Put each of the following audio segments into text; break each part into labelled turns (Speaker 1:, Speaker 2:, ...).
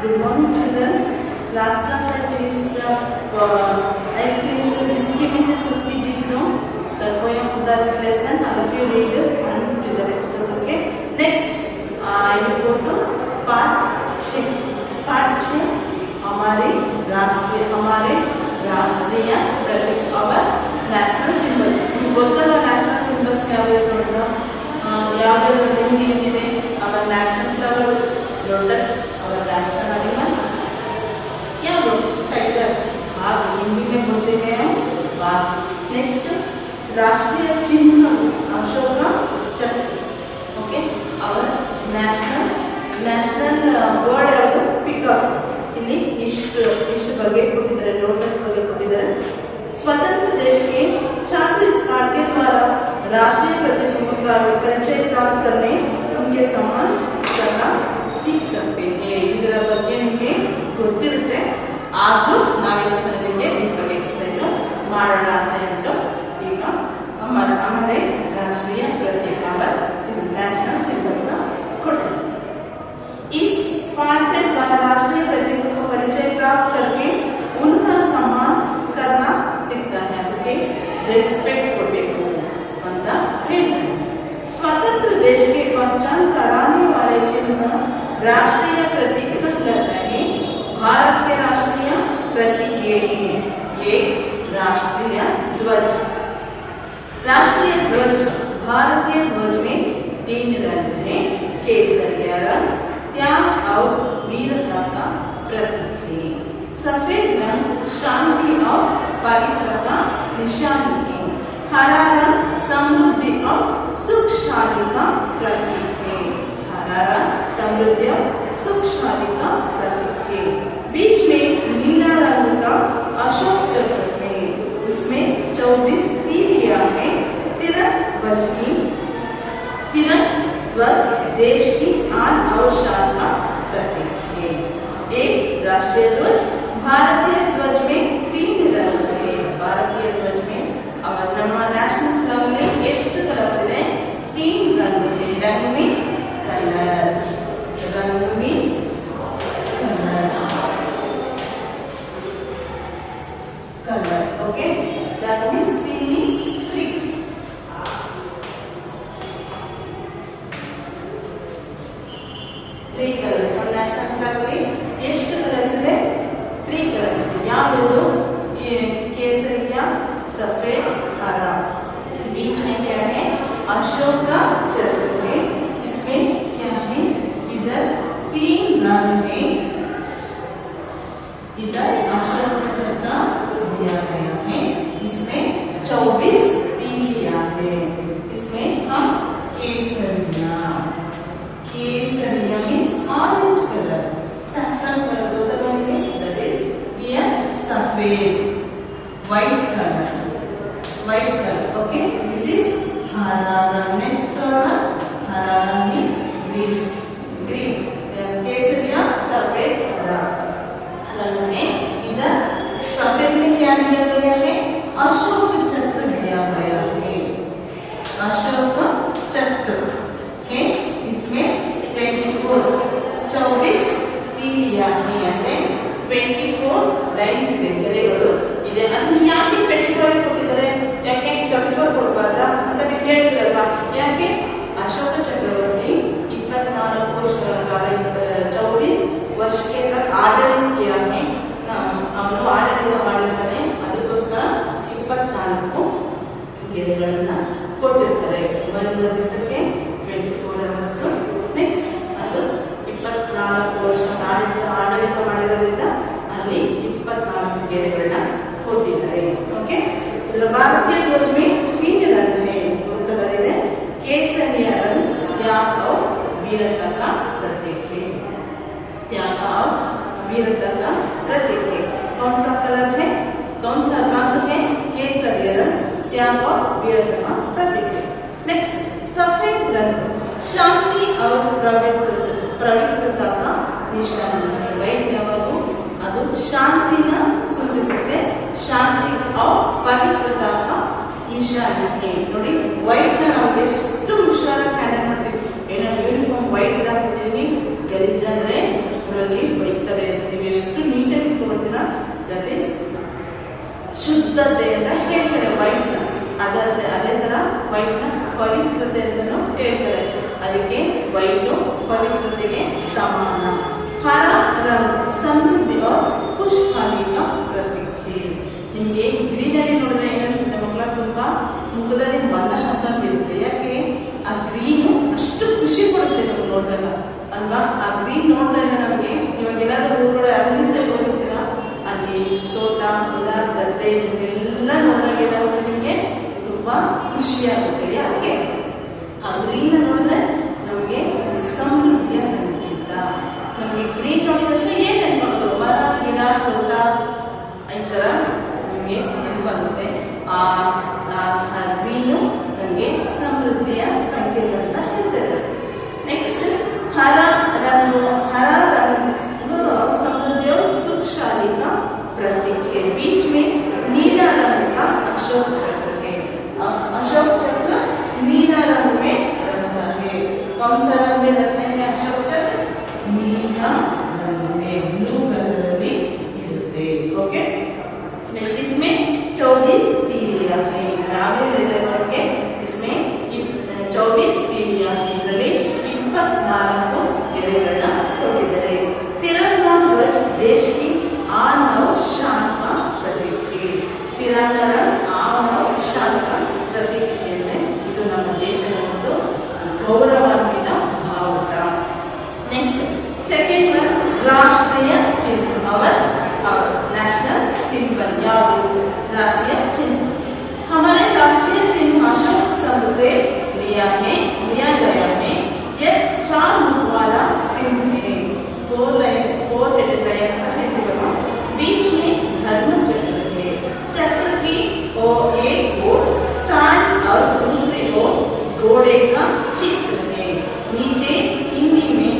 Speaker 1: Good morning, children. Last class I finished the जिसकी मेहनत उसकी जीत दो. The poem Udarat lesson. All of you read it and read the next book. Okay. Next, I will go to part 6. Part 6 हमारे राष्ट्रीय प्रतीक our national symbols. ನೀವು ಗೊತ್ತಲ್ಲ national symbols ಯಾವ್ಯಾವ ಅಂತ ಯಾವ್ಯಾವ ನಿಮಗೆ ಏನಿದೆ our national flower lotus. और नेशनल एनिमल क्या हो टाइगर बाघ हिंदी में बोलते हैं बाघ. नेक्स्ट राष्ट्रीय चिन्ह अशोक चक्र. ओके और नेशनल बर्ड ಯಾವುದು ಪಿಕಾಕ್. ಇಲ್ಲಿ ಇಷ್ಟು ಬಗ್ಗೆ ಕೊಟ್ಟಿದ್ದಾರೆ, ಲೋಟಸ್ ಬಗ್ಗೆ ಕೊಟ್ಟಿದ್ದಾರೆ. स्वतंत्र देश के छात्र इस पाठ के द्वारा राष्ट्रीय प्रतीकों का परिचय प्राप्त करने उनके सम्मान करना सीख सकते हैं. ಇದರ ಬಗ್ಗೆ ನಿಮಗೆ ಗೊತ್ತಿರುತ್ತೆ, ಆದರೂ ನಾವೇನು ನಿಮಗೆ ನಿಮ್ಮ ಬಗ್ಗೆ ಎಕ್ಸ್ಪ್ಲೈನ್ ಮಾಡೋಣ ಅಂತ ಹೇಳ್ಬಿಟ್ಟು ಈಗ हमारे राष्ट्रीय प्रतीक नेशनल सिंबल्स ಕೊಟ್ಟಿದ್ದಾರೆ. इस पाठ से द्वारा राष्ट्रीय प्रतीकों को परिचय प्राप्त करके उनका सम्मान करना सीखता है. ಅದಕ್ಕೆ ರೆಸ್ಪೆಕ್ಟ್ ಕೊಡಬೇಕು ಅಂತ ಹೇಳ್ತಾರೆ. स्वतंत्र देश के पहचान कराने वाले चिन्ह राष्ट्रीय प्रतीक कहलाता है. भारत के राष्ट्रीय प्रतीक ये राष्ट्रीय ध्वज. राष्ट्रीय ध्वज भारतीय ध्वज में 3 रंग हैं. केसरिया रंग त्याग और वीरता का प्रतीक है. सफेद रंग शांति और पवित्रता का निशानी है. हरा रंग समृद्धि और सुख शांति का प्रतीक है. हरा रंग समृद्धि और सुख शांति का प्रतीक है. बीच में नीला रंग का अशोक चक्र है. उसमें 24 तीरियां हैं. तिरंगा ध्वज देश की आन और शान का प्रतीक है. एक राष्ट्रीय ध्वज भारतीय ध्वज में 3 रंग है. भारतीय ध्वज में और ನಮ್ಮ ನ್ಯಾಷನಲ್ ಫ್ಲಾಗ್ ಅಲ್ಲಿ ಎಷ್ಟು ಕಲರ್ಸ್ ಇದೆ? 3 रंग है. रंग मीन्स कलर. रंग मीन्स कलर. ओके रंग मीन्स 3 मीन्स 3. 3 कलर्स ನಮ್ಮ ನ್ಯಾಷನಲ್ ಫ್ಲಾಗ್ ಅಲ್ಲಿ ಎಷ್ಟು ಕಲರ್ಸ್ ಇದೆ? 3 कलर्स ಇದೆ. ಯಾವುದು? केसरिया, सफेद, हरा. बीच में क्या है? अशोक का चक्र है. इसमें क्या है? इधर 3 रंग है. इधर अशोक का चक्र दिया गया है. इसमें 24 तीलियां है. इसमें हम केसरिया means orange colour. Saffron colour होता है. दैट इज हियर सफेद. white color. Okay, this is hara rang. Next one hara rang means green. केसरिया सफेद हरा रंग है. इधर सफेद में क्या दिया गया है? अशोक चक्र दिया गया है. अशोक चक्र है. इसमें 24 तीलियां है. यानी 24 लाइन्स ಇದೆ, ಗೆರೆಗಳು ಇದೆ. ಅದನ್ನ ಯಾಕೆ 24 ಕೊಟ್ಟಿದ್ದಾರೆ? ಯಾಕೆ 34 ಕೊಡಬಾರ್ದಾ ಅಂತ ನೀವು ಹೇಳ್ತೀರಲ್ವಾ? ಯಾಕೆ? अशोक चक्रवर्ती 24 ವರ್ಷಗಳ ಕಾಲ 24 ವರ್ಷ तक ಆಡಳಿತ किया है. ಅವನು ಆಡಳಿತ ಮಾಡಿರ್ತಾನೆ. ಅದಕ್ಕೋಸ್ಕರ 24 ಗೆರೆಗಳನ್ನ ಕೊಟ್ಟಿರ್ತಾರೆ. ಒಂದು ದಿವಸಕ್ಕೆ 24 ಅವರ್ಸ್. ನೆಕ್ಸ್ಟ್ ಅದು 24 ವರ್ಷ ಆಡಳಿತ ಮಾಡಿರೋದ್ರಿಂದ ಅಲ್ಲಿ 24 ಗೆರೆಗಳನ್ನ ಕೊಟ್ಟಿದ್ದಾರೆ. ಓಕೆ भारतीय ध्वज में 3 रंग है. कलर ಇದೆ. केसरिया रंग त्याग और वीरता का प्रतीक है. त्याग और वीरता का प्रतीक है. कौन सा कलर है? कौन सा रंग है? केसरिया रंग त्याग और वीरता का प्रतीक है. नेक्स्ट सफेद रंग शांति और पवित्रता का निशानी है. व्हाइट ಯಾವಾಗೂ ಅದು ಶಾಂತಿನ ಸೂಚಿಸುತ್ತೆ. ಶಾಂತಿ और पवित्रता का निशानी है. ನೋಡಿ ವೈಟ್ ನ ನಾವು ಎಷ್ಟು ಹುಷಾರಾಗಿ ಹ್ಯಾಂಡಲ್ ಮಾಡ್ತೀವಿ. ಏನೋ ಯೂನಿಫಾರ್ಮ್ ವೈಟ್ ಹಾಕಿದೀವಿ, ಗಲೀಜಾದ್ರೆ ಸ್ಕೂಲಲ್ಲಿ ಬೈತಾರೆ. ವೈಟ್ನ ಪವಿತ್ರತೆ ಅಂತಲೂ ಹೇಳ್ತಾರೆ. ಅದಕ್ಕೆ ವೈಟು ಪವಿತ್ರತೆಗೆ ಸಮಾನ. ಹರ ರಂಗ್ ಸಮೃದ್ಧಿ और खुशहाली का प्रतीक है. ನಿಮಗೆ ಗ್ರೀನರಿ ನೋಡಿದ್ರೆ ಏನನ್ಸುತ್ತೆ ಮಕ್ಕಳ? ತುಂಬಾ ಮುಖದಲ್ಲಿ ಮಂದಹಾಸ ಬೀರುತ್ತೆ. ಯಾಕೆ? ಆ ಗ್ರೀನು ಅಷ್ಟು ಖುಷಿ ಕೊಡುತ್ತೆ ನಮ್ಗೆ ನೋಡಿದಾಗ ಅಲ್ವಾ? ಆ ಗ್ರೀನ್ ನೋಡ್ತಾ ಇದ್ರೆ ನಮಗೆ, ಇವಾಗ ಎಲ್ಲಾದ್ರೂ ಊರುಗಳ ಹಳ್ಳಿ ಸೈಡ್ ಹೋಗಿರ್ತೀರಾ, ಅಲ್ಲಿ ತೋಟ ಹೊಲ ಗದ್ದೆ ಇದನ್ನೆಲ್ಲ ನೋಡಿದಾಗ ಏನಾಗುತ್ತೆ ನಿಮಗೆ? ತುಂಬಾ ಖುಷಿಯಾಗುತ್ತೆ. ಯಾಕೆ? ಆ ಗ್ರೀನ್ ನೋಡಿದ್ರೆ ನಮಗೆ ಸಮೃದ್ಧಿಯ ಸಂಕೇತ. ನಮಗೆ ಗ್ರೀನ್ ನೋಡಿದ ತಕ್ಷಣ ಏನ್ ನೆನಪಾಗೋದು? ಮರ ಗಿಡ ತೋಟ ಈ ತರ ನಮಗೆ ನೆನಪಾಗುತ್ತೆ. ಆ ಗ್ರೀನು ನಮಗೆ ಸಮೃದ್ಧಿಯ ಸಂಕೇತ ಅಂತ ಹೇಳ್ತಾ ಇದ್ದಾರೆ. ನೆಕ್ಸ್ಟ್ हरा रंग समृद्धि और सुखशाली का प्रतीक है. बीच में नीला रंग का अशोक चक्र है. अशोक चक्र नीला रंग में रहता है. कौन सा रंग में रहते हैं अशोक चक्र? नीला रंग में, ब्लू कलर में रहते हैं. ओके. नेक्स्ट इसमें 24 तीलियां है. इसमें 24 तीलियां है. 24 ಗೆರೆಗಳನ್ನ ಕೊಟ್ಟಿದ್ದಾರೆ. तिरंगा ध्वज देश की आन और शान का प्रतीक है. तिरंगा आन और शान का प्रतीक है. ಇದು ನಮ್ಮ ದೇಶದ ಒಂದು ಗೌರವಾನ್ವಿತ ಭಾವುಟ. ನೆಕ್ಸ್ಟ್ ಸೆಕೆಂಡ್ ಒನ್ ರಾಷ್ಟ್ರೀಯ ಚಿಹ್ನೆ. Hour national symbol. याವುದು राष्ट्रीय चिन्ह? हमारे राष्ट्रीय चिन्ह अशोक स्तंभ से लिया गया है. ये 4 मुख वाला सिंह है. 4 हेडेड लाइन है. बीच में धर्म चक्र है. चक्र की एक ओर सांड और दूसरी ओर घोड़े का चित्र है. नीचे हिंदी में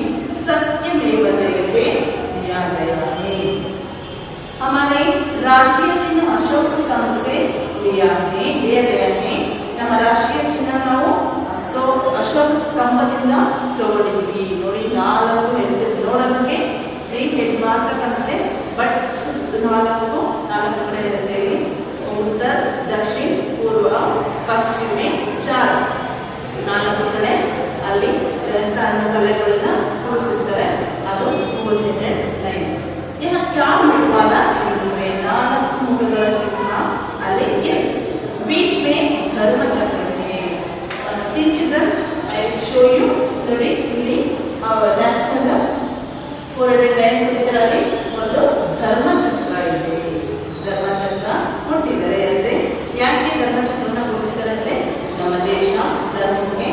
Speaker 1: सत्यमेव जयते दिया गया है. हमारे राष्ट्रीय चिन्ह अशोक स्तंभ से लिया गया है. ನಮ್ಮ ರಾಷ್ಟ್ರೀಯ ಚಿಹ್ನ ನಾವು ಅಶೋಕ ಸ್ತಂಭದಿಂದ ತಗೊಂಡಿದ್ವಿ. ನೋಡಿ, 4 ಹೆಡ್ ನೋಡೋದಕ್ಕೆ 3 ಹೆಡ್ ಮಾತ್ರ ಕಾಣುತ್ತೆ, ಬಟ್ ಸುತ್ತ 4 ಕಡೆ ಇರುತ್ತೆ. ಉತ್ತರ, ದಕ್ಷಿಣ, ಪೂರ್ವ, ಪಶ್ಚಿಮ, 4 ಕಡೆ ಅಲ್ಲಿ ತಲೆಗಳನ್ನ ಕೂರಿಸಿರ್ತಾರೆ. ಅದು 4 ಹೆಡೆಡ್ ಲೈನ್ಸ್. ಈಗ 4 ಮುಖವಾದ ಸಿಂಹವೇ, 4 ಮುಖಗಳ ಸಿಂಹ ಅಲ್ಲಿ ಇದೆ. बीच में धर्म चक्र है. See children, I will show you. ನೋಡಿ, ಇಲ್ಲಿ ನ್ಯಾಷನಲ್ 400 ಲೈನ್ಸ್ ಇದರಲ್ಲಿ ಒಂದು ಧರ್ಮ ಚಕ್ರ ಇದೆ. ಧರ್ಮ ಚಕ್ರ ಕೊಟ್ಟಿದ್ದಾರೆ. ಅಂದ್ರೆ ಯಾಕೆ ಧರ್ಮ ಚಕ್ರನ ಕೊಟ್ಟಿದ್ದಾರೆ ಅಂದ್ರೆ ನಮ್ಮ ದೇಶ ಧರ್ಮಕ್ಕೆ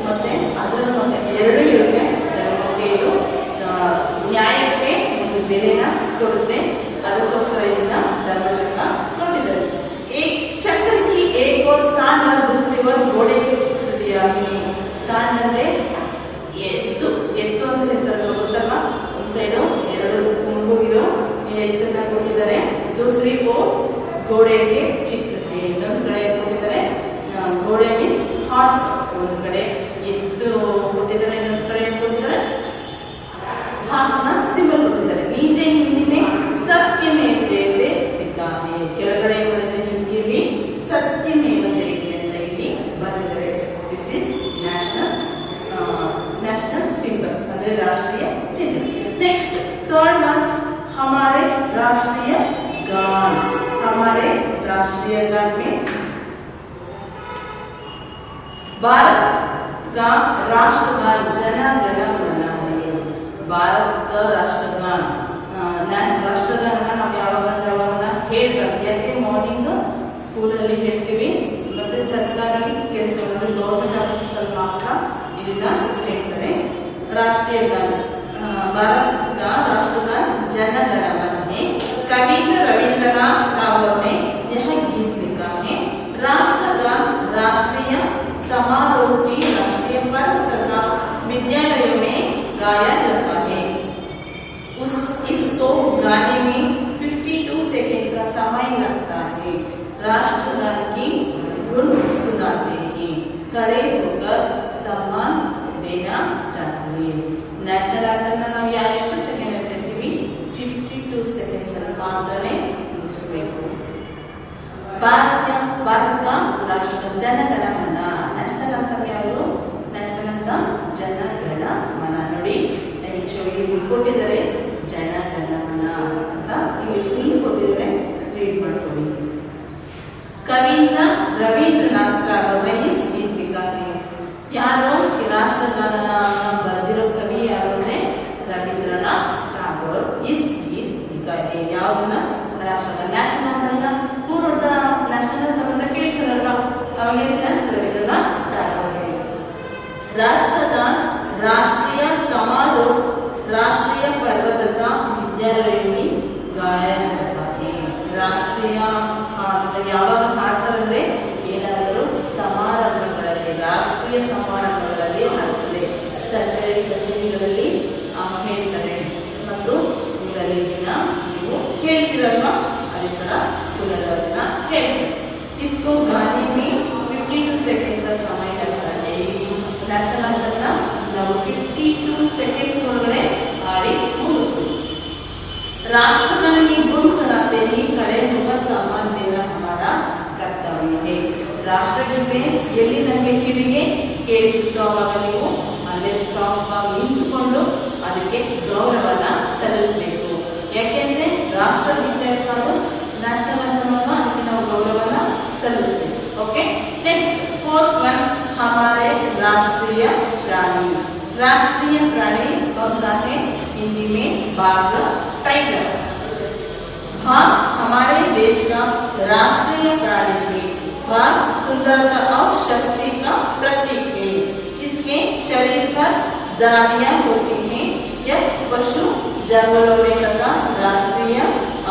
Speaker 1: ಮತ್ತೆ ಅದರ ಮತ್ತೆ 2 ಇರುತ್ತೆ. ಧರ್ಮಕ್ಕೆ ಇದು ನ್ಯಾಯಕ್ಕೆ ಒಂದು ಬೆಲೆನ ಕೊಡುತ್ತೆ. ಅದಕ್ಕೋಸ್ಕರ ಇದನ್ನ ಧರ್ಮ ಚಕ್ರ ಕೊಟ್ಟಿದ್ದಾರೆ. चक्र की एक और सांड और दूसरी ओर घोड़े के चित्र दिया है. सांड ಅಂದ್ರೆ ಎತ್ತು ಅಂತ ಹೇಳ್ತಾರೆ, ಗೊತ್ತಲ್ವಾ? ಒಂದು ಸೈಡು 2 ಮೂಗಿರೋ ಎತ್ತನ್ನ ಕೊಟ್ಟಿದ್ದಾರೆ. दूसरी ओर घोड़े के चित्र है. ಇನ್ನೊಂದು ಕಡೆ ಕೊಟ್ಟಿದ್ದಾರೆ घोड़े मीन्स ಹಾರ್ಸ್. ಒಂದು ಕಡೆ ಎತ್ತು ಕೊಟ್ಟಿದ್ದಾರೆ, ಇನ್ನೊಂದು ಕಡೆ ಕೊಟ್ಟಿದ್ದಾರೆ ಹಾರ್ಸ್ ನ ಸಿಂಬಲ್ ಕೊಟ್ಟಿದ್ದಾರೆ. नीचे हिंदी में सत्यमेव जयते लिखा है. ಕೆಳಗಡೆ ಮಾಡಿದ್ರೆ ಹಿಂದಿಯಲ್ಲಿ ಸತ್ಯಮೇವ ಜಯತೆ ಅಂತ ಇಲ್ಲಿ ಬರೆದಿದ್ದಾರೆ. ದಿಸ್ ಇಸ್ ನ್ಯಾಷನಲ್ ಸಿಂಬಲ್ ಅಂದ್ರೆ ರಾಷ್ಟ್ರೀಯ ಚಿಹ್ನೆ. ನೆಕ್ಸ್ಟ್ ಥರ್ಡ್ ಒನ್ हमारे राष्ट्रीय गान. हमारे राष्ट्रीय गान में भारत का राष्ट्रगान जन गण मन है. भारत का राष्ट्रगान ರಾಷ್ಟ್ರಗಾನ ನಾವು ಯಾವಾಗ ಹೇಳ್ಬಾರ್ದು. ಯಾಕೆ? ಮಾರ್ನಿಂಗ್ ಸ್ಕೂಲಲ್ಲಿ ಹೇಳ್ತೀವಿ, ಮತ್ತೆ ಸರ್ಕಾರಿ ಕೆಲಸಗಳು ಗೌರ್ಮೆಂಟ್ ಆಫೀಸಸ್ ಅಲ್ಲಿ ಮಾತ್ರ ಇದನ್ನ ಹೇಳ್ತಾರೆ. ರಾಷ್ಟ್ರೀಯ ಗಾನ भारत का राष्ट्रगान जन गण मन है. कवि रविंद्रनाथ टैगोर ने यह गीत लिखा है. राष्ट्रगान राष्ट्रीय समारोह की राष्ट्रीय पर्व तथा विद्यालयों में गाया जाता है. इसको गाने में 52 सेकंड का समय लगता है. राष्ट्रगान की धुन सुनाते हैं. खड़े होकर सम्मान देना चाहिए. ನ್ಯಾಷನಲ್ ಆಂಥಮ್ ನಾವು ಎಷ್ಟು ಸೆಕೆಂಡ್ ಅಂತ ಹೇಳ್ತೀವಿ? 52 ಸೆಕೆಂಡ್ಸ್ ಅಲ್ಲಿ ಮಾತ್ರನೇ ಮುಗಿಸಬೇಕು. ಭಾರತ ರಾಷ್ಟ್ರ ಜನಗಣ ಮನ ನ್ಯಾಷನಲ್ ಅಂತಮ್ ಯಾವುದು? ನ್ಯಾಷನಲ್ ಅಂತ ಜನಗಣ ಮನ. ನೋಡಿ ಇಲ್ಲಿ ಕೊಟ್ಟಿದ್ದಾರೆ ಜನಗಣ ಮನ ಅಂತ, ಇಲ್ಲಿ ಫುಲ್ ಕೊಟ್ಟಿದ್ದಾರೆ, ರೀಡ್ ಮಾಡ್ಕೊಳ್ಳಿ. ಕವೀಂದ್ರ ರವೀಂದ್ರನಾಥ್ ಟಾಗೋರ್ ಇಸ್ ಗೀತ್ ಲಿಖಾತೆ. ಯಾರು ಈ ರಾಷ್ಟ್ರಗಾನ ಬರೆದಿರೋ ಕವಿ ಯಾರು ಅಂದ್ರೆ ರವೀಂದ್ರನಾಥ್ ಟಾಗೋರ್ ಇಸ್ ಗೀತ್ ಲಿಖಾತೆ. ಯಾವ್ದನ್ನ? ರಾಷ್ಟ್ರಗಾನ. ನ್ಯಾಷನಲ್ ಅಂತಲ್ಲ, ಪೂರ್ವದ ನ್ಯಾಷನಲ್ ಅಂತ ಕೇಳ್ತಾರಲ್ವಾ, ಅವಾಗ ಹೇಳಿದ್ರೆ ರವೀಂದ್ರನಾಥ್ ಟಾಗೋರ್. राष्ट्रगान राष्ट्रीय समारोह राष्ट्रीय पर्व तथा विद्यालय में गाया जाता है. ರಾಷ್ಟ್ರೀಯ ಯಾವಾಗ ಹಾಡ್ತಾರೆ ಅಂದ್ರೆ ಏನಾದರೂ ಸಮಾರಂಭಗಳಲ್ಲಿ, ರಾಷ್ಟ್ರೀಯ ಸಮಾರಂಭಗಳಲ್ಲಿ ಹಾಡ್ತಾರೆ. ಸರ್ಕಾರಿ ಕಚೇರಿಗಳಲ್ಲಿ ಹೇಳ್ತಾರೆ ಮತ್ತು ಸ್ಕೂಲಲ್ಲಿ ದಿನ ನೀವು ಹೇಳ್ತಿರಲ್ವಾ, ಅದೇ ತರ ಸ್ಕೂಲಲ್ಲಿ ಅದನ್ನ ಹೇಳ್ತಾರೆ. इसको गाने में 52 सेकंड का समय लगता है. ನ್ಯಾಷನಲ್ ಅಂತನ್ನ ನಾವು 52 ಸೆಕೆಂಡ್ಸ್ ಒಳಗಡೆ ಹಾಡಿ ಮುಗಿಸ್ತೀವಿ. राष्ट्रगान में गुनगुनाते ही खड़े होकर सम्मान देना हमारा कर्तव्य है. ರಾಷ್ಟ್ರಗೀತೆ ಎಲ್ಲಿ ನಮಗೆ ಕಿವಿಗೆ ಕೇಳಿಸುತ್ತವಾಗ ನೀವು ಅಲ್ಲೇ ಸ್ಟಾಪ್ ಆಗಿ ನಿಂತುಕೊಂಡು ಅದಕ್ಕೆ ಗೌರವನ ಸಲ್ಲಿಸಬೇಕು. ಯಾಕೆಂದ್ರೆ ರಾಷ್ಟ್ರಗೀತೆ ಅನ್ನೋದು ನ್ಯಾಷನಲ್ ಅಂತಮನ್ನ, ಅದಕ್ಕೆ ನಾವು ಗೌರವನ ಸಲ್ಲಿಸಬೇಕು. ओके, नेक्स्ट 4th वन हमारे राष्ट्रीय प्राणी. राष्ट्रीय प्राणी कौन सा है? हिंदी में बाघ, टाइगर. बाघ हमारे देश का राष्ट्रीय प्राणी है. बाघ सुंदरता और शक्ति का प्रतीक है. इसके शरीर पर दाढ़ियां होती हैं. यह पशु जंगलों में तथा राष्ट्रीय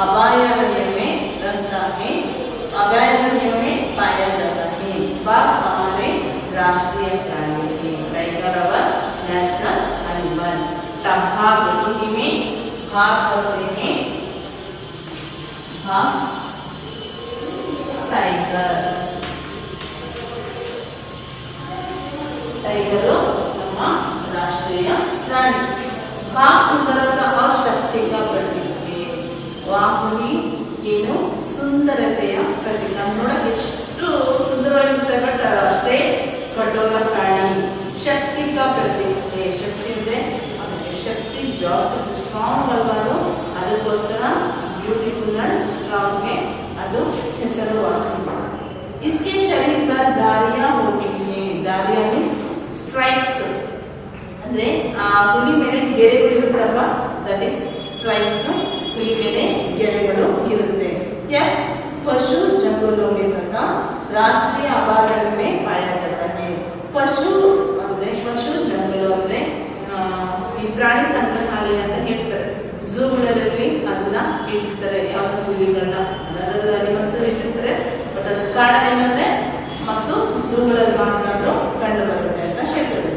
Speaker 1: अभयारण्य में रहता है, अभयारण्य में पाया जाता है. बाघ हमारे राष्ट्रीय प्राणी है. Tiger our national animal. बाघ हिंदी में बाघ कहते हैं, बाघ टाइगर. टाइगर ನಮ್ಮ ರಾಷ್ಟ್ರೀಯ ಪ್ರಾಣಿ. बाघ सुंदरता और शक्ति का प्रतीक है. वाहुनी ಏನು ಸುಂದರತೆಯ ಪ್ರತೀಕ. ನೋಡಕ್ಕೆ ಎಷ್ಟು ಸುಂದರವಾಗಿರುತ್ತೆ, ಬಟ್ ಅಷ್ಟೇ ಕಠೋರ ಪ್ರಾಣಿ. ಶಕ್ತಿ का प्रतीक है. ಶಕ್ತಿ ಇದೆ, ಅದಕ್ಕೆ ಶಕ್ತಿ ಜಾಸ್ತಿ, ಸ್ಟ್ರಾಂಗ್ ಅಲ್ವಾ ಅದು, ಅದಕ್ಕೋಸ್ಕರ ಬ್ಯೂಟಿಫುಲ್ ಅಂಡ್ ಸ್ಟ್ರಾಂಗ್ ಗೆ ಅದು ಹೆಸರುವಾಸಿ. इसके शरीर पर दाढ़ियां होती हैं. दाढ़ियां मीन्स ಸ್ಟ್ರೈಪ್ಸ್, ಅಂದ್ರೆ ಆ ಹುಲಿ ಮೇಲೆ ಗೆರೆಗಳಿರುತ್ತಲ್ವಾ, ದಟ್ ಇಸ್ ಸ್ಟ್ರೈಪ್ಸ್. ಹುಲಿ ಮೇಲೆ ಗೆರೆಗಳು ಇರುತ್ತೆ. या पशु जंगलों में तथा राष्ट्रीय अभयारण्य में पाया जाता है. पशु ಅಂದ್ರೆ ಪಶು ಜಂಗಲು ಅಂದ್ರೆ ಈ ಪ್ರಾಣಿ ಸಂಗ್ರಹಾಲಯ ಅಂತ ಹೇಳ್ತಾರೆ. ಝೂಗಳಲ್ಲಿ ಅದನ್ನ ಇಟ್ಟಿರ್ತಾರೆ, ಯಾವ್ದು ಹುಲಿಗಳನ್ನ ಅದರ ಅನಿಮಲ್ಸ್ ಇಟ್ಟಿರ್ತಾರೆ. ಬಟ್ ಅದ್ರ ಕಾರಣ ಏನಂದ್ರೆ ಮತ್ತು ಝೂಗಳಲ್ಲಿ ಮಾತ್ರ ಅದು ಕಂಡು ಬರುತ್ತೆ ಅಂತ ಹೇಳ್ತಾರೆ.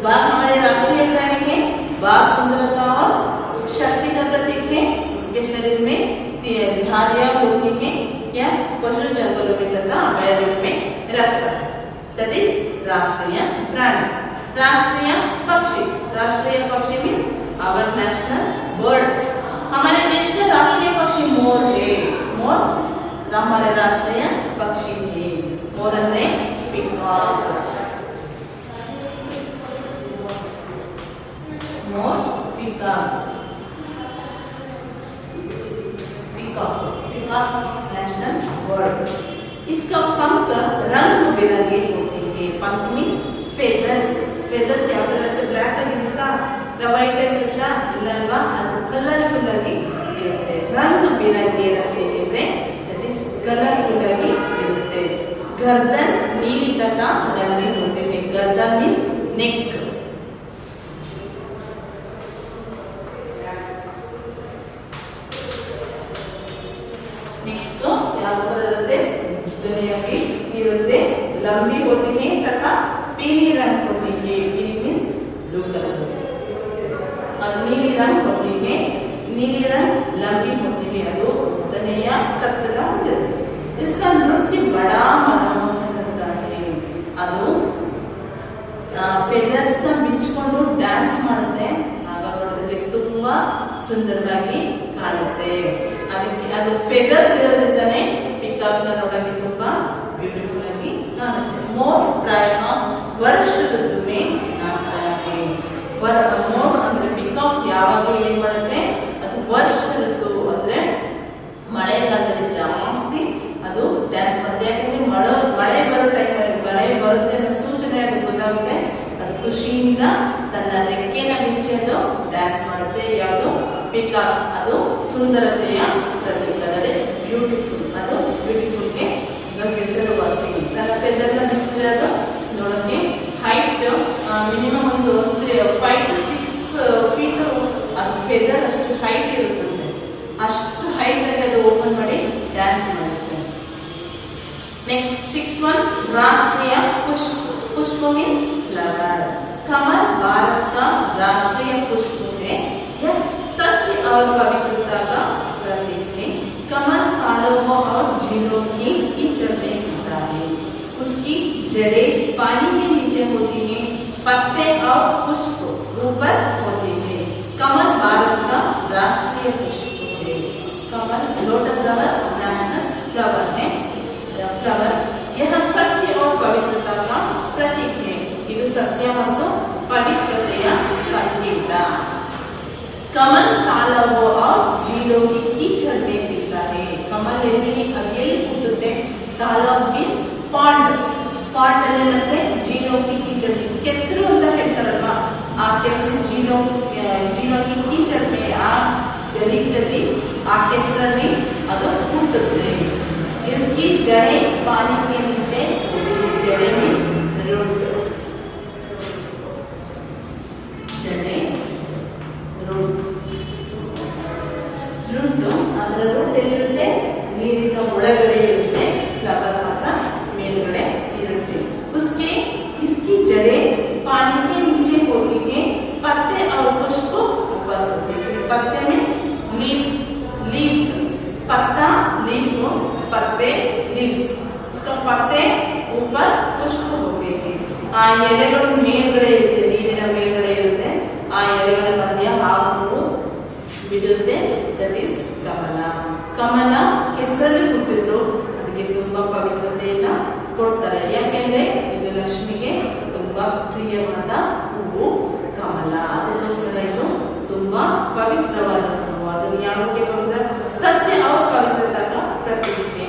Speaker 1: बाघ हमारे राष्ट्रीय प्राणी है. बाघ सुंदरता और शक्ति का प्रतीक है. उसके शरीर में धारियां होती हैं. या पशु जंगलों में तथा अभयारण्य में रहता है. दैट इज राष्ट्रीय प्राणी. राष्ट्रीय पक्षी. राष्ट्रीय पक्षी मीन्स आवर नेशनल बर्ड. हमारे देश का राष्ट्रीय पक्षी मोर है. मोर हमारे राष्ट्रीय पक्षी है. मोर ಅಂದ್ರೆ पिकॉक. मोर पिकॉक. Peacock national bird. इसका पंख रंग बिरंगे होते हैं. पंख मीन्स फेदर्स. फेदर्ಸ್ ಯಾವ ತರ ಇರುತ್ತೆ? ಬ್ಲಾಕ್ ಆಗಿರುತ್ತಾ, ವೈಟ್ ಆಗಿರುತ್ತಾ? ಇಲ್ಲ ಅಲ್ವಾ, ಅದು ಕಲರ್ಫುಲ್ ಆಗಿ ಇರುತ್ತೆ. ರಂಗ್ ಬಿರಂಗಿ ಇರುತ್ತೆ, ದಟ್ ಇಸ್ ಕಲರ್ಫುಲ್ ಆಗಿ ಇರುತ್ತೆ. गर्दन नीली तथा लंबी होते हैं. गर्दन मीन्स नेक. नेक तो ಯಾವ ತರ ಇರುತ್ತೆ? ದುನಿಯಾವಿ ಇರುತ್ತೆ. लंबी होती है तथा पीली रंग होती है. पीली मीन्स ब्लू कलर. और नीली रंग होती है. नीली रंग लंबी होती है. ಅದು ಉದ್ದನೆಯ ಕತ್ತಲ ಹೊಂದಿರುತ್ತೆ. इसका नृत्य बड़ा मनमोहक होता है. ಅದು ಫೆದರ್ಸ್ ನ ಬಿಚ್ಚಿಕೊಂಡು ಡ್ಯಾನ್ಸ್ ಮಾಡುತ್ತೆ. ಆಗ ನೋಡೋದಕ್ಕೆ ತುಂಬಾ ಸುಂದರವಾಗಿ ಕಾಣುತ್ತೆ. ಅದಕ್ಕೆ ಅದು ಫೆದರ್ಸ್ ಇರೋದ್ರಿಂದನೇ ಪಿಕಾಕ್ ನ ನೋಡೋಕೆ ತುಂಬಾ ಬ್ಯೂಟಿಫುಲ್ ಆಗಿ ಕಾಣುತ್ತೆ. ಮೋರ್ ಪ್ರಾಯ ವರ್ಷ ಋತು में नाचता है. ಮೋರ್ ಅಂದ್ರೆ ಪಿಕಾಕ್ ಯಾವಾಗಲೂ ಏನ್ ಮಾಡುತ್ತೆ, ಅದು ವರ್ಷ ಋತು ಅಂದ್ರೆ ಮಳೆಗಾಲದಲ್ಲಿ ಜಾಸ್ತಿ ಅದು ಡ್ಯಾನ್ಸ್ ಮಾಡುತ್ತೆ. ಯಾಕಂದ್ರೆ ಮಳೆ ಬರೋ ಟೈಮಲ್ಲಿ ಮಳೆ ಬರುತ್ತೆ ಅನ್ನೋ ಸೂಚನೆ ಅದು ಗೊತ್ತಾಗುತ್ತೆ. ಅದು ಖುಷಿಯಿಂದ ತನ್ನ ರೆಕ್ಕೆನ ಬಿಚ್ಚಿ ಅದು ಡ್ಯಾನ್ಸ್ ಮಾಡುತ್ತೆ. ಯಾವುದು ಪಿಕಾಕ್, ಅದು ಸುಂದರತೆಯ ಪ್ರತೀಕ. That is beautiful. ಅದು ಬ್ಯೂಟಿಫುಲ್ಗೆ ಹೆಸರುವಾಸಿ. ತನ್ನ ಫೆದರ್ನ ಬಿಚ್ಚಿದ್ರೆ ಅದು ನೋಡೋಕೆ ಹೈಟ್ ಮಿನಿಮಮ್ ಒಂದು 5 to 6 feet ಅದು ಫೆದರ್ ಅಷ್ಟು ಹೈಟ್ ಇರುತ್ತದೆ. ಅಷ್ಟು ಹೈಟ್ ಅಲ್ಲಿ ಅದು ಓಪನ್ ಮಾಡಿ ಡ್ಯಾನ್ಸ್ ಮಾಡುತ್ತೆ. नेक्स्ट 6th वन राष्ट्रीय पुष्प. पुष्प मीन फ्लावर. कमल भारत का राष्ट्रीय पुष्प है. यह सत्य और पवित्रता का प्रतीक है. कमल तालाबों और झीलों की कीचड़ में होता है. उसकी जड़ें पानी के नीचे होती हैं. पत्ते और पुष्प ऊपर होते हैं. कमल भारत का राष्ट्रीय पुष्प है. कमल लोटस आवर नेशनल फ्लावर है. फ्लावर यह सत्य और पवित्रता का प्रतीक है. ಇದು ಸತ್ಯ ಮತ್ತು ಪವಿತ್ರತೆಯ ಸಂಕೇತ. कमल तालाबों और झीलों की कीचड़ में खिलता है. कमल ಎಲ್ಲಿ ಹುಟ್ಟುತ್ತೆ? ತಾಲಾಬ್ ಮೀನ್ಸ್ ಪಾಂಡ್. ಪಾಂಡ್ ಅಲ್ಲಿ ಮತ್ತೆ झीलों की कीचड़ ಕೆಸರು ಅಂತ ಹೇಳ್ತಾರಲ್ವಾ, ಆ ಕೆಸರು झीलों की कीचड़ में ಆ ಗಲೀಜಲ್ಲಿ ಆ ಕೆಸರಲ್ಲಿ ಅದು ಹುಟ್ಟುತ್ತೆ. इसकी जड़ें पानी के नीचे जड़ें में रूट. जड़ें रूट ಅದರ ರೂಟ್ ಎಲ್ಲಿರುತ್ತೆ? ನೀರಿನ ಒಳಗಡೆ ಇರುತ್ತೆ. ಫ್ಲವರ್ ಮಾತ್ರ ಮೇಲ್ಗಡೆ ಇರುತ್ತೆ. इसकी जड़ें पानी के नीचे होती हैं. पत्ते और पुष्प ऊपर होते हैं. पत्ते मीन्स लीव्स. पत्ता लीफ, पत्ते लीव्स. उसका पत्ते ऊपर पुष्प होते हैं. ಆ ಎಲೆಗಳು ಮೇಲ್ಗಡೆ ಇರುತ್ತೆ, ನೀರಿನ ಮೇಲ್ಗಡೆ ಇರುತ್ತೆ. ಆ ಎಲೆಗಳ ಮಧ್ಯ ಹೂವು ಬಿಡುತ್ತೆ. ದಟ್ ಈಸ್ ಕಮಲ. ಕಮಲ ಕೆಸರಲ್ಲಿ ಹುಟ್ಟಿದ್ರು ಅದಕ್ಕೆ ತುಂಬಾ ಪವಿತ್ರತೆಯನ್ನ ಕೊಡ್ತಾರೆ. ಯಾಕೆಂದ್ರೆ ಇದು ಲಕ್ಷ್ಮಿಗೆ ತುಂಬಾ ಪ್ರಿಯವಾದ ಹೂವು ಕಮಲ. ಅದಕ್ಕೋಸ್ಕರ ಇದು ತುಂಬಾ ಪವಿತ್ರವಾದ ಹೂವು. ಅದನ್ನು ಯಾವುದಕ್ಕೆ ಪವಿತ್ರ? ಸತ್ಯ और पवित्रता का प्रतीक है.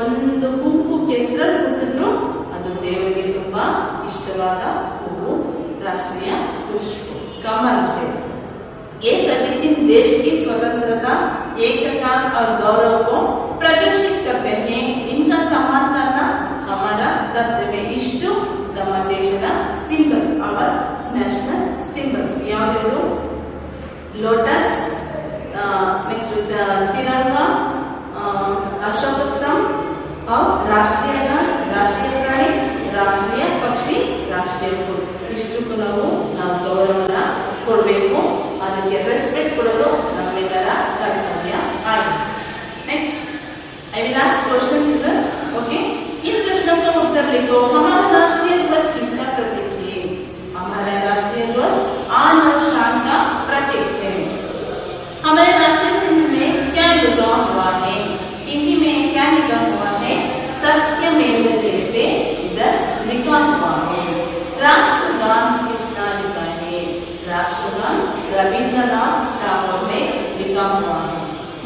Speaker 1: ಒಂದು ಹೂವು ಕೆಸರಲ್ಲಿ ಹುಟ್ಟಿದ್ರು ಅದು ದೇವರಿಗೆ ತುಂಬಾ ಇಷ್ಟವಾದ ಹೂವು. ರಾಷ್ಟ್ರೀಯ पुष्प कमल है. ये सभी चिन्ह देश की स्वतंत्रता, एकता और गौरव को प्रदर्शित करते हैं. इनका सम्मान करना हमारा कर्तव्य. इಷ್ಟು ನಮ್ಮ ದೇಶದ ಸಿಂಬಲ್ಸ್, ಅವರ್ ನ್ಯಾಷನಲ್ ಸಿಂಬಲ್ಸ್. ಯಾವ್ಯಾವುದು? ಲೋಟಸ್, नेक्स्ट तिरंगा, अशोक स्तंभ और राष्ट्रीय गान, राष्ट्रीय प्राणी, राष्ट्रीय पक्षी, राष्ट्रीय फूल. ಇಷ್ಟಕ್ಕೂ ನಾವು ಗೌರವನ ಕೊಡಬೇಕು. ಅದಕ್ಕೆ ರೆಸ್ಪೆಕ್ಟ್ ಕೊಡೋದು ನಮ್ಮೆಲ್ಲರ ಕರ್ತವ್ಯ ಆಗಿದೆ. Next I will ask question children. Okay, इन प्रश्नों का उत्तर लिखो. हमारा राष्ट्रीय ध्वज किसका प्रतीक है? हमारा राष्ट्रीय ध्वज आन और शान का प्रतीक है. हमारे राष्ट्रीय चिन्ह में क्या लिखा हुआ है? हिंदी में क्या लिखा हुआ है? सत्यमेव जयते इधर लिखा हुआ है. राष्ट्रगान किसने लिखा है? राष्ट्रगान रविंद्रनाथ टैगोर ने लिखा हुआ है.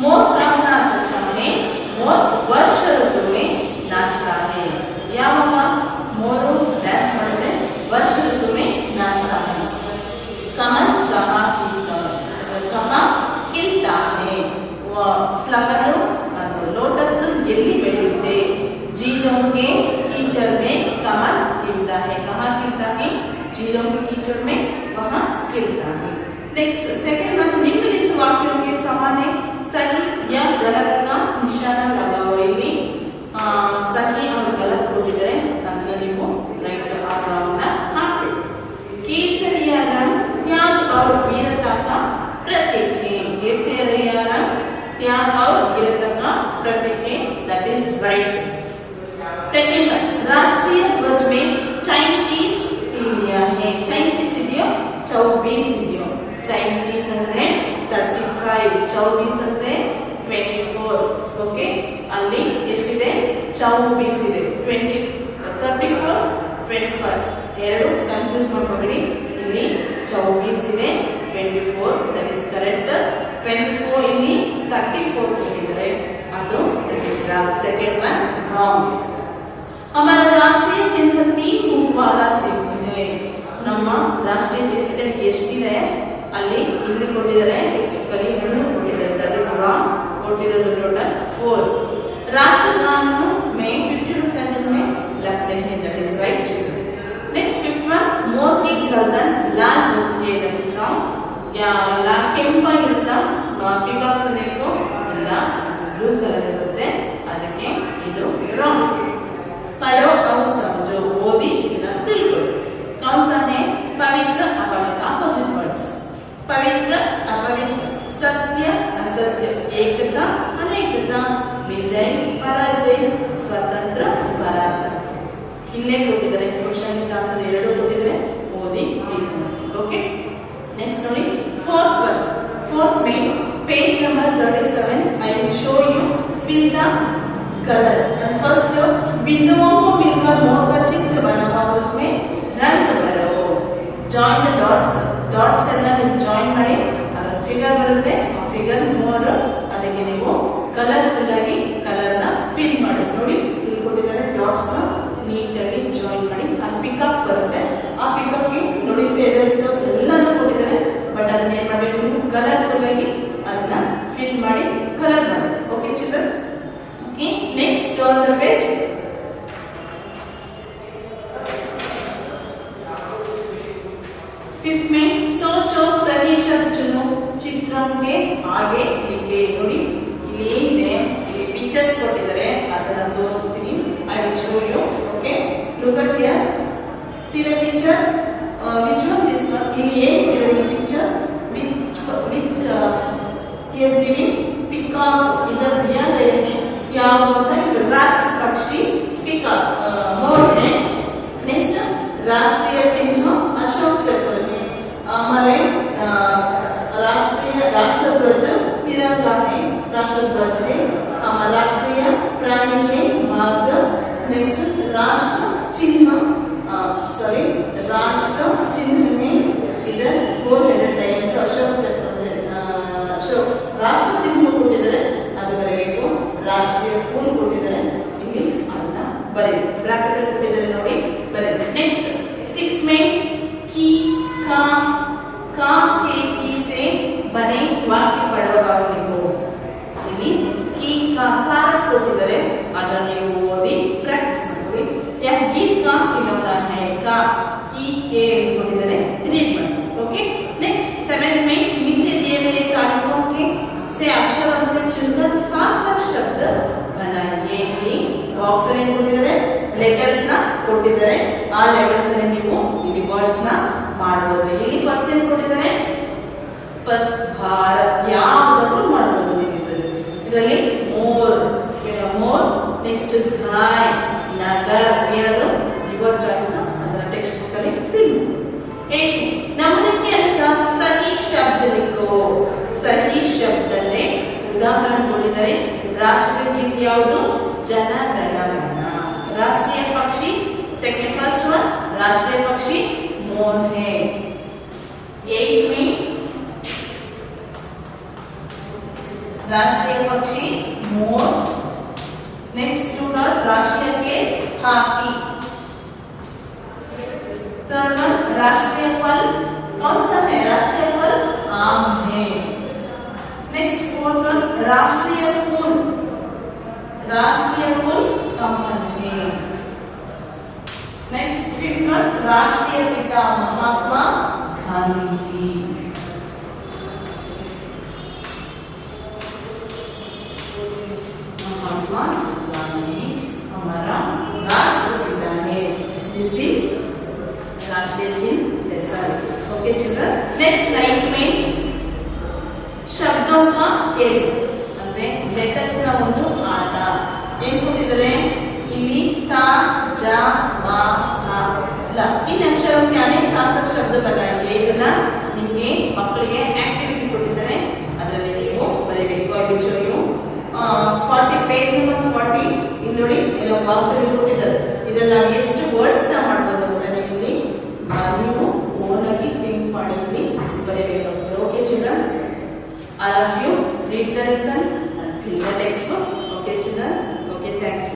Speaker 1: मोर कब नाचता है? मोर वर्ष ऋतु में नाचता है. यावग मोरू ड्यान्स ಮಾಡುತ್ತೆ? वर्ष ऋतु में नाचता है. कमल कहाँ खिलता है? फ्लावर लोटस ಎಲ್ಲಿ ಬೆಳೆಯುತ್ತೆ? झीलों के कीचड़ में कमल खिलता है. कहाँ खिलता है? झीलों के कीचड़ में वहाँ खिलता है. नेक्स्ट सेकंड वन, निम्नलिखित वाक्यों के समान है. सही या गलत का निशाना लगाओ. ಇಲ್ಲಿ सही और गलत ಕೊಟ್ಟಿದ್ದಾರೆ, ಅದನ್ನ ನೀವು ರೈಟ್ ಆರ್ಡರ್ನ ಹಾಕಿ. केसरिया रंग त्याग और वीरता का प्रतीक है. केसरिया रंग त्याग और वीरता का प्रतीक है. That is right. Second one, राष्ट्रीय ध्वज में 34 तीलियां है. 34 ಇದೆಯೋ 24 ಇದೆಯೋ? 34 ಅಂದ್ರೆ 35, 24 ಅಂದ್ರೆ 24. ಓಕೆ, ಅಲ್ಲಿ ಎಷ್ಟಿದೆ? 24 ಇದೆ. 34 25 ಎರಡು ಕನ್ಫ್ಯೂಸ್ ಮಾಡ್ಕೊಬೇಡಿ. ಇಲ್ಲಿ 24 ಇದೆ, 24 ದಟ್ ಇಸ್ ಕರೆಕ್ಟ್. 24 ಇಲ್ಲಿ 34 ಕೊಟ್ಟಿದ್ದಾರೆ, ಅದು that is wrong. Second one wrong. हमारा राष्ट्रीय चिन्ह 3 रूप वाला सिंह है. ನಮ್ಮ ರಾಷ್ಟ್ರೀಯ ಚಿಹ್ನೆ ಎಷ್ಟಿದೆ ಅಲ್ಲಿ ಇಲ್ಲಿ ಕೊಟ್ಟಿದ್ದಾರೆ, ನೆಕ್ಸ್ಟ್ ಅಲ್ಲಿ ಇನ್ನೂ ಕೊಟ್ಟಿದ್ದಾರೆ, ದಟ್ ಇಸ್ ರಾಂಗ್. ಕೊಟ್ಟಿರೋದು ಟೋಟಲ್ 4. राष्ट्रगान में 52 में लगते हैं, that is right. Next fifth one, मोर की गर्दन लाल होती है, that is wrong. या लाल ಕೆಂಪಾ ಇರುತ್ತಾ ಪಿಕಾಕ್ ಬೇಕು ಇಲ್ಲ, ಬ್ಲೂ ಕಲರ್ ಇರುತ್ತೆ, ಅದಕ್ಕೆ ಇದು ರಾಂಗ್. पढ़ो और समझो, ओदी ना तिलकुल. कौन सा है? पवित्र अपवित्र, अपोजिट वर्ड्स. पवित्र अपवित्र, सत्य असत्य, एकता अनेकता, विजय पराजय, स्वतंत्र परातंत्र. इल्ले ಕೊಟ್ಟಿದ್ದಾರೆ ಕ್ವೆಶ್ಚನ್ ಗೆ ಆನ್ಸರ್ ಎರಡು ಕೊಟ್ಟಿದ್ದಾರೆ, ಓದಿ ಓಕೆ. ನೆಕ್ಸ್ಟ್ ನೋಡಿ fourth one. Fourth में page number 37 I will show you fill the color. and first बिंदुओं को मिलकर मोर का चित्र बना हुआ, उसमें रंग भरो. join the dots. dots ಎಲ್ಲ ನೀವು ಜಾಯಿನ್ ಮಾಡಿ ಅದರ ಫಿಗರ್ ಬರುತ್ತೆ, ಆ ಫಿಗರ್ ಮೋರ್, ಅದಕ್ಕೆ ನೀವು ಕಲರ್ಫುಲ್ ಆಗಿ ಕಲರ್ ನ ಫಿಲ್ ಮಾಡಿ. ನೋಡಿ ಇಲ್ಲಿ ಕೊಟ್ಟಿದ್ದಾರೆ, ಡಾಟ್ಸ್ ನ ನೀಟಾಗಿ ಜಾಯಿನ್ ಮಾಡಿ, ಆ ಪಿಕಪ್ ಬರುತ್ತೆ, ಆ ಪಿಕಪ್ ಗೆ ನೋಡಿ ಫೆದರ್ಸ್ ಎಲ್ಲಾನು ಕೊಟ್ಟಿದ್ದಾರೆ, ಬಟ್ ಅದನ್ನ ಏನ್ ಮಾಡಬೇಕು ನೀವು ಕಲರ್ಫುಲ್ ಆಗಿ ಅದನ್ನ ಫಿಲ್ ಮಾಡಿ ಕಲರ್ ಮಾಡಿ. Okay children. Okay, next turn the page. Fifth में सोचो सही शब्द चुनो, चित्रों के आगे लिखे. ನೋಡಿ ಇಲ್ಲಿ ಏನಿದೆ, ಇಲ್ಲಿ ಪಿಕ್ಚರ್ಸ್ ಕೊಟ್ಟಿದ್ದಾರೆ, ಅದನ್ನ ತೋರಿಸ್ತೀನಿ. I will show you. Okay, look at here. See the picture. Which one? This one. ಇಲ್ಲಿ ಏನಿದೆ picture? Which he have given peacock. इधर दिया गया है क्या होता है? राष्ट्र पक्षी पिकॉक मोर है. नेक्स्ट राष्ट्रीय चिन्ह अशोक चक्र है. हमारे राष्ट्रीय राष्ट्र ध्वज तिरंगा है, राष्ट्र ध्वज है. हमारा राष्ट्रीय प्राणी है बाघ. नेक्स्ट राष्ट्र चिन्ह सॉरी राष्ट्र चिन्ह में इधर 4 headed lions अशोक चक्र अशोक राष्ट्र चिन्ह ಕೊಟ್ಟಿದ್ದಾರೆ, ಅದು ಬರಬೇಕು. ರಾಷ್ಟ್ರೀಯ ಫೂಲ್ ಕೊಟ್ಟಿದ್ದಾರೆ, ಇಲ್ಲಿ ಅದನ್ನ ಬರೆಯಿರಿ, ಬ್ರಾಕೆಟ್ ಅಲ್ಲಿ ಕೊಟ್ಟಿದ್ದಾರೆ ನೋಡಿ, ಬರೆಯಿರಿ. ನೆಕ್ಸ್ಟ್ 6th में की का का के की से बने वाक्य पढ़ो और लिखो. ಇಲ್ಲಿ की का कार ಕೊಟ್ಟಿದ್ದಾರೆ, ಅದನ್ನ ನೀವು ಓದಿ ಪ್ರಾಕ್ಟೀಸ್ ಮಾಡಿ. यह गीत का खिलौना है, का की के ಕೊಟ್ಟಿದ್ದಾರೆ, ರೀಡ್ ಮಾಡಿ. ओके. नेक्स्ट 7th में नीचे दिए गए तारीखों के से अक्षरों से चुनकर सार्थक शब्द बनाइए. ಇಲ್ಲಿ ಬಾಕ್ಸ್ ಅಲ್ಲಿ ಏನು ಕೊಟ್ಟಿದ್ದಾರೆ, ಲೆಟರ್ಸ್ ನ ಕೊಟ್ಟಿದ್ದಾರೆ, ಆ ಲೆಟರ್ಸ್ ಅಲ್ಲಿ ನೀವು ಇಲ್ಲಿ ವರ್ಡ್ಸ್ ನ ಮಾಡಬಹುದು. ಇಲ್ಲಿ ಫಸ್ಟ್ ಏನು ಕೊಟ್ಟಿದ್ದಾರೆ, ಫಸ್ಟ್ ಭಾರತ್, ಯಾವುದಾದ್ರೂ ಮಾಡಬಹುದು ನೀವು ಇದರಲ್ಲಿ. ಮೋರ್ ಮೋರ್, ನೆಕ್ಸ್ಟ್ ಗಾಯ್, ನಗರ್, ಏನಾದ್ರು ಯುವರ್ ಚಾಯ್ಸ್ ಅದರ ಟೆಕ್ಸ್ಟ್ ಬುಕ್ ಅಲ್ಲಿ ಫಿಲ್. नमूने के अनुसार सही शब्द लिखो. सही शब्द ಅಲ್ಲೇ ಉದಾಹರಣೆ ಕೊಟ್ಟಿದ್ದಾರೆ. ರಾಷ್ಟ್ರೀಯ ಗೀತೆ ಯಾವುದು? ಜನ ಗಣ ಮನ. राष्ट्रीय पक्षी सेकंड फर्स्ट वन राष्ट्रीय पक्षी मोर है. 8 में राष्ट्रीय पक्षी मोर. नेक्स्ट स्टूडेंट राष्ट्रीय प्लेट हॉकी. थर्ड वन राष्ट्रीय फल कौन सा है? राष्ट्रीय फल आम है. नेक्स्ट फोर्थ वन राष्ट्रीय फूल. राष्ट्रीय फूल कमल है. नेक्स्ट फिफ्थ वन राष्ट्रीय पिता महात्मा गांधी जी. महात्मा गांधी हमारा राष्ट्रपिता है. दिस इज राष्ट्रीय चिन्ह ऐसा है. Okay children. नेक्स्ट लाइन में शब्दों का खेल ಅಂದ್ರೆ ಲೆಟರ್ಸ್ ನ ಒಂದು ಆಟ ಏನು ಕೊಟ್ಟಿದ್ದಾರೆ ಇಲ್ಲಿ ತ ಜ ಮ ಹ ಲ. इन अक्षरों के अनेक सार्थक शब्द बनाइए. ಇದನ್ನ ನಿಮಗೆ ಮಕ್ಕಳಿಗೆ ಆಕ್ಟಿವಿಟಿ ಕೊಟ್ಟಿದ್ದಾರೆ, ಅದರಲ್ಲಿ ನೀವು ಬರೆಯಬೇಕು. I will show you 40 page number 40 ಇಲ್ಲಿ ನೋಡಿ, ಎಲ್ಲೋ ಬಾಕ್ಸ್ ಅಲ್ಲಿ ಕೊಟ್ಟಿದ್ದಾರೆ. ಇದರಲ್ಲಿ ನಾವು ಎಷ್ಟು ವರ್ಡ್ಸ್ ನ ಮಾಡಬಹುದು ನೀವು ಓನಾಗಿ ಥಿಂಕ್ ಮಾಡಿ ಇಲ್ಲಿ ಬರೆಯಬೇಕಾಗುತ್ತೆ. Okay children, all of you read the lesson and fill the textbook. Okay children, okay, thank you.